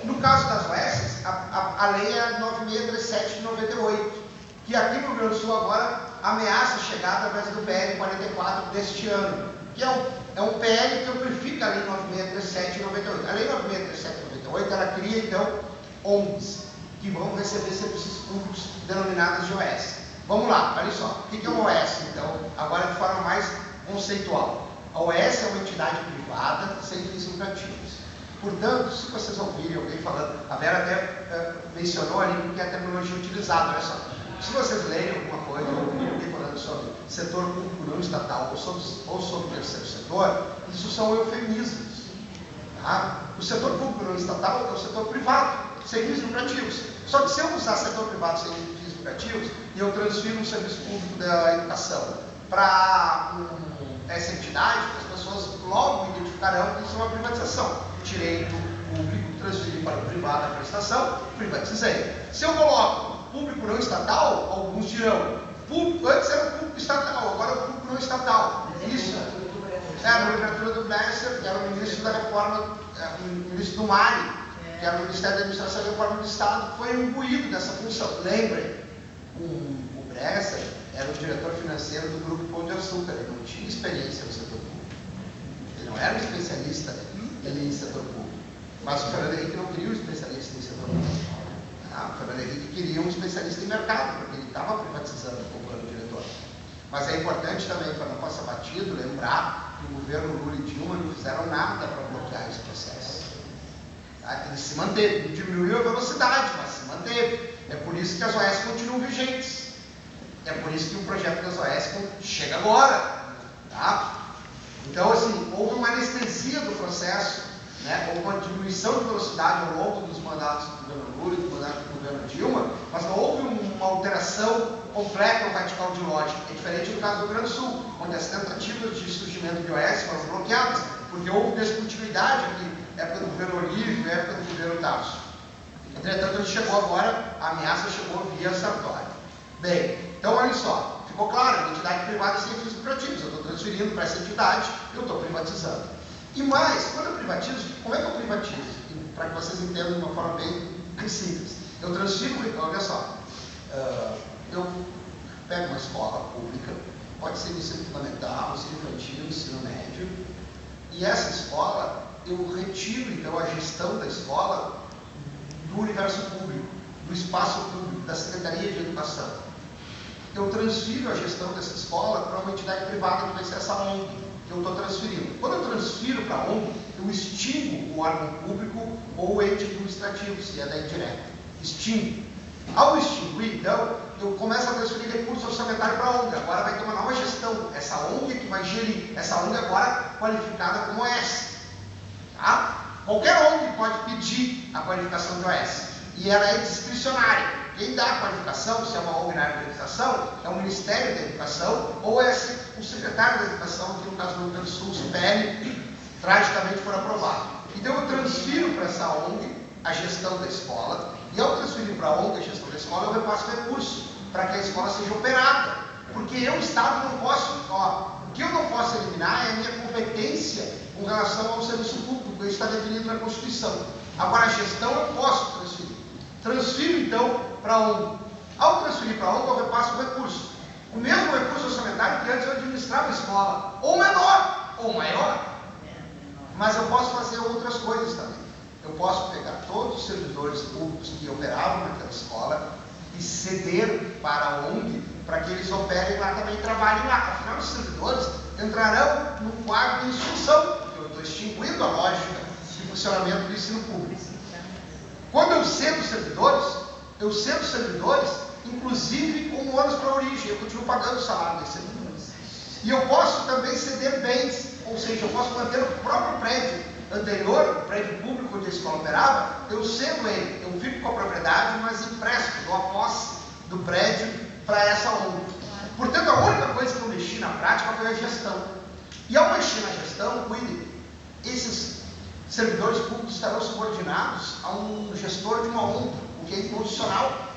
No caso das OS, a lei é 9637 de 98, que aqui no Rio Grande do Sul agora ameaça chegar através do PL 44 deste ano, que é um PL que amplifica a lei 9637 de 98. A lei 9637 de 98, ela cria então ONGs, que vão receber serviços públicos denominados de OS. Vamos lá, olha só, o que é uma OS? Então, agora de forma mais conceitual. A OS é uma entidade privada sem fins lucrativos. Portanto, se vocês ouvirem alguém falando, a Vera até mencionou ali porque é a terminologia utilizada, olha só. Se vocês lerem alguma coisa, ou ouvirem alguém falando sobre setor público não estatal ou sobre terceiro setor, isso são eufemismos. Tá? O setor público não estatal é o setor privado, sem fins lucrativos. Só que se eu usar setor privado sem fins lucrativos e eu transfiro um serviço público da educação para essa entidade, as pessoas logo identificarão que isso é uma privatização. Tirei do público, transferi para o privado a prestação, privatizei. Se eu coloco público não estatal, alguns dirão, antes era o público estatal, agora é o público não estatal. Isso na literatura do Bresser, que era o ministro da reforma, o ministro do MARI, que era o Ministério da Administração e Reforma do Estado, foi imbuído dessa função. Lembrem, o Bresser era o diretor financeiro do Grupo Pão de Açúcar, ele não tinha experiência no setor público. Ele não era um especialista em setor público. Mas o Fernando Henrique não queria um especialista em setor público. O Fernando Henrique queria um especialista em mercado, porque ele estava privatizando como plano diretor. Mas é importante também, para não passar batido, lembrar que o governo Lula e Dilma não fizeram nada para bloquear esse processo. Ele se manteve, não diminuiu a velocidade, mas se manteve. É por isso que as OS continuam vigentes. É por isso que o projeto das OS chega agora. Tá? Então, assim, houve uma anestesia do processo, né? Houve uma diminuição de velocidade ao longo dos mandatos do governo Lula e do mandato do governo Dilma, mas não houve uma alteração completa ou radical de lógica. É diferente do caso do Rio Grande do Sul, onde as tentativas de surgimento de OS foram bloqueadas, porque houve descontinuidade aqui, época do governo Olívio, época do governo Tarso. Entretanto, a gente chegou agora, a ameaça chegou via Sartori. Bem, então olha só. Ficou claro, a entidade privada sem fins lucrativos. Eu estou transferindo para essa entidade, eu estou privatizando. E mais, quando eu privatizo, como é que eu privatizo? Para que vocês entendam de uma forma bem simples. Eu transfiro, olha só, eu pego uma escola pública, pode ser ensino fundamental, ensino infantil, ensino médio, e essa escola, eu retiro então a gestão da escola do universo público, do espaço público, da Secretaria de Educação. Eu transfiro a gestão dessa escola para uma entidade privada que vai ser essa ONG que eu estou transferindo. Quando eu transfiro para a ONG, eu extingo o órgão público ou o ente administrativo, se é da indireta. Extingo. Ao extinguir, então, eu começo a transferir recurso orçamentário para a ONG. Agora vai ter uma nova gestão. Essa ONG que vai gerir. Essa ONG agora qualificada como OS. Tá? Qualquer ONG pode pedir a qualificação de OS. E ela é discricionária. Quem dá a qualificação, se é uma ONG na área da educação, é o Ministério da Educação ou é o secretário da Educação, que no caso do Rio Grande do Sul, o CPL, tragicamente for aprovado. Então eu transfiro para essa ONG a gestão da escola, e ao transferir para a ONG a gestão da escola, eu repasso recurso para que a escola seja operada. Porque eu, Estado, não posso, o que eu não posso eliminar é a minha competência com relação ao serviço público, isso está definido na Constituição. Agora a gestão eu posso transferir. Transfiro, então, para a ONG. Ao transferir para a ONG, eu repasso o recurso. O mesmo recurso orçamentário que antes eu administrava a escola. Ou menor, ou maior. Mas eu posso fazer outras coisas também. Eu posso pegar todos os servidores públicos que operavam naquela escola e ceder para a ONG para que eles operem lá também e trabalhem lá. Afinal, os servidores entrarão no quadro de instrução, porque eu estou extinguindo a lógica de funcionamento do ensino público. Quando eu cedo servidores, inclusive com ônus para a origem, eu continuo pagando o salário desses servidores. E eu posso também ceder bens, ou seja, eu posso manter o próprio prédio anterior, o prédio público onde a escola operava, eu cedo ele, eu fico com a propriedade, mas empresto, dou a posse do prédio para essa ONG. Portanto, a única coisa que eu mexi na prática foi a gestão. E ao mexer na gestão, cuide, esses servidores públicos estarão subordinados a um gestor de uma ONG, o que é inconstitucional.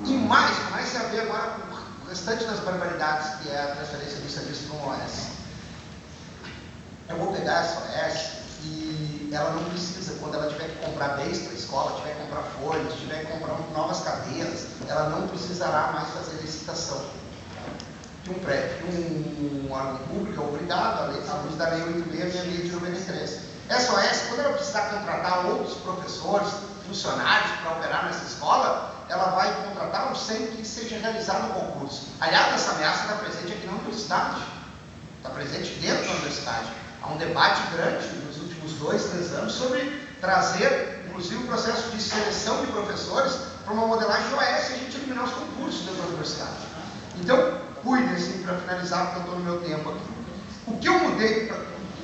E mais, comece a ver agora o restante das barbaridades que é a transferência do serviço para um OS. Eu vou pegar essa OS e ela não precisa, quando ela tiver que comprar dar bens para a escola, tiver que comprar folhas, tiver que comprar novas cadeiras, ela não precisará mais fazer licitação de um prédio. Um órgão público é obrigado, à luz da Lei 8.666 de 93. Essa OS, quando ela precisar contratar outros professores, funcionários para operar nessa escola, ela vai contratar sem que seja realizado o concurso. Aliás, essa ameaça está presente aqui na universidade, está presente dentro da universidade. Há um debate grande nos últimos 2, 3 anos sobre trazer, inclusive, o processo de seleção de professores para uma modelagem de OS e a gente eliminar os concursos dentro da universidade. Então, cuidem-se, para finalizar, porque eu estou no meu tempo aqui. O que eu mudei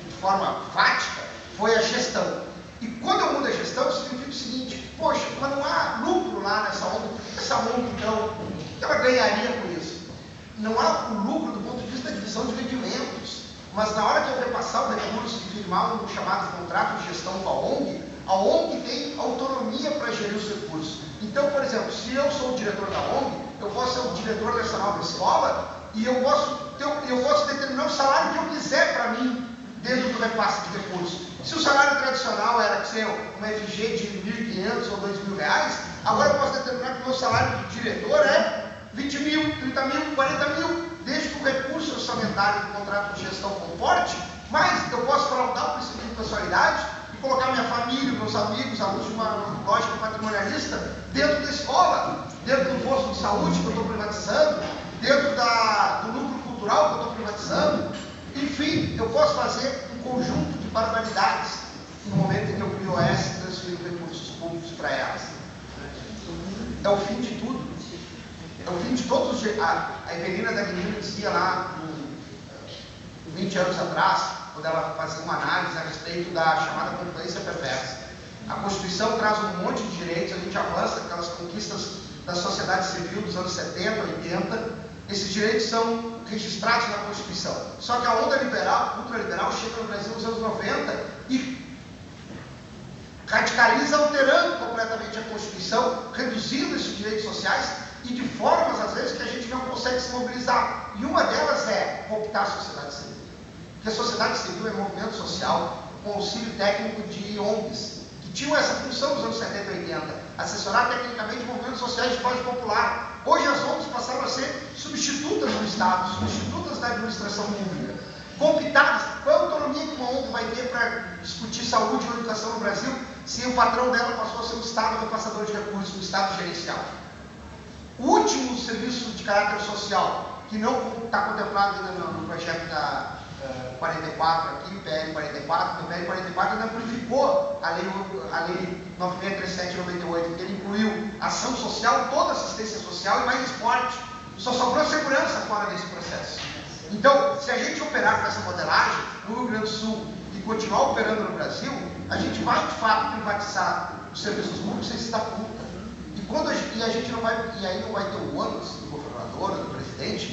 de forma fática foi a gestão. E quando eu mudo a gestão, significa o seguinte: poxa, mas não há lucro lá nessa ONG. Essa ONG, então, o que ela ganharia com isso? Não há o lucro do ponto de vista da divisão de rendimentos. Mas na hora que eu repassar o recurso e firmar um chamado contrato de gestão com a ONG tem autonomia para gerir os recursos. Então, por exemplo, se eu sou o diretor da ONG, eu posso ser o diretor nacional da escola e eu posso determinar o salário que eu quiser para mim dentro do repasse de recursos. Se o salário tradicional era que ser uma FG de R$ 1.500 ou R$ 2.000, agora eu posso determinar que o meu salário de diretor é 20 mil, 30 mil, 40 mil, desde que o recurso orçamentário do contrato de gestão comporte, mas eu posso fraudar o princípio de pessoalidade e colocar minha família, meus amigos, à luz de uma lógica patrimonialista, dentro da escola, dentro do posto de saúde que eu estou privatizando, dentro do lucro cultural que eu estou privatizando. Enfim, eu posso fazer um conjunto de barbaridades no momento em que eu crio OS e transfiro recursos públicos para elas. É o fim de tudo. É o fim de todos os... A Evelina da Guilherme dizia lá, 20 anos atrás, quando ela fazia uma análise a respeito da chamada concorrência perversa. A Constituição traz um monte de direitos, a gente avança aquelas conquistas da sociedade civil dos anos 70, 80, esses direitos são registrados na Constituição. Só que a onda liberal, ultraliberal, chega no Brasil nos anos 90 e radicaliza, alterando completamente a Constituição, reduzindo esses direitos sociais e de formas, às vezes, que a gente não consegue se mobilizar. E uma delas é cooptar a sociedade civil. Porque a sociedade civil é movimento social com auxílio técnico de ONGs, que tinham essa função nos anos 70 e 80, assessorar tecnicamente movimentos sociais de base popular. Hoje as ONGs passaram a ser substitutas do Estado, substitutas da administração pública, cooptadas. Qual é a autonomia que uma ONG vai ter para discutir saúde ou educação no Brasil, se o patrão dela passou a ser um Estado repassador de recursos, um Estado gerencial? O último serviço de caráter social, que não está contemplado ainda no projeto da 44 aqui, PL 44, o PL 44 ainda amplificou a lei 9637 de 98, que ele incluiu ação social, toda assistência social e mais esporte. Só sobrou segurança fora desse processo. Então, se a gente operar com essa modelagem no Rio Grande do Sul e continuar operando no Brasil, a gente vai de fato privatizar os serviços públicos sem se dar conta. E a gente não vai, e aí não vai ter o ônus do governador, do presidente,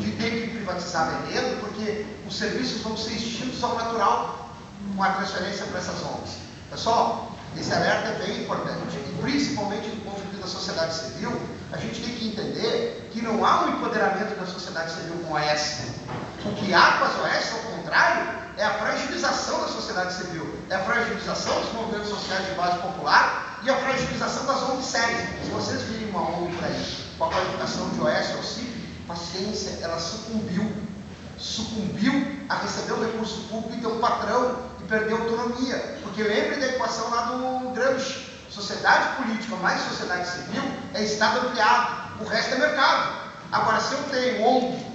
de ter que privatizar vendendo, porque os serviços vão ser extintos ao natural com a transferência para essas ONGs. Pessoal, esse alerta é bem importante, e principalmente do ponto de vista da sociedade civil, a gente tem que entender que não há um empoderamento da sociedade civil com a OS. O que há com as OS, ao contrário, é a fragilização da sociedade civil, é a fragilização dos movimentos sociais de base popular e a fragilização das ONGs sérias. Se vocês virem uma ONG por aí com a qualificação de OS ou CIP, paciência, ela sucumbiu a receber o recurso público e ter um patrão e perder autonomia. Porque lembre da equação lá do Gramsci: sociedade política mais sociedade civil é Estado ampliado, o resto é mercado. Agora, se eu tenho ONG,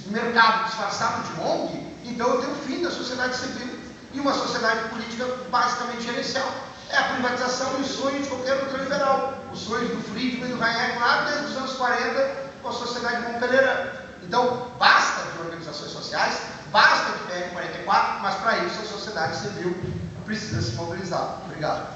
mercado disfarçado de ONG, então eu tenho o fim da sociedade civil e uma sociedade política basicamente gerencial. É a privatização e o sonho de qualquer ultraliberal. Os sonhos do Friedman e do Hayek lá desde os anos 40 com a sociedade montpellier. Então, basta de organizações sociais, basta de PL 44, mas para isso a sociedade civil precisa se mobilizar. Obrigado.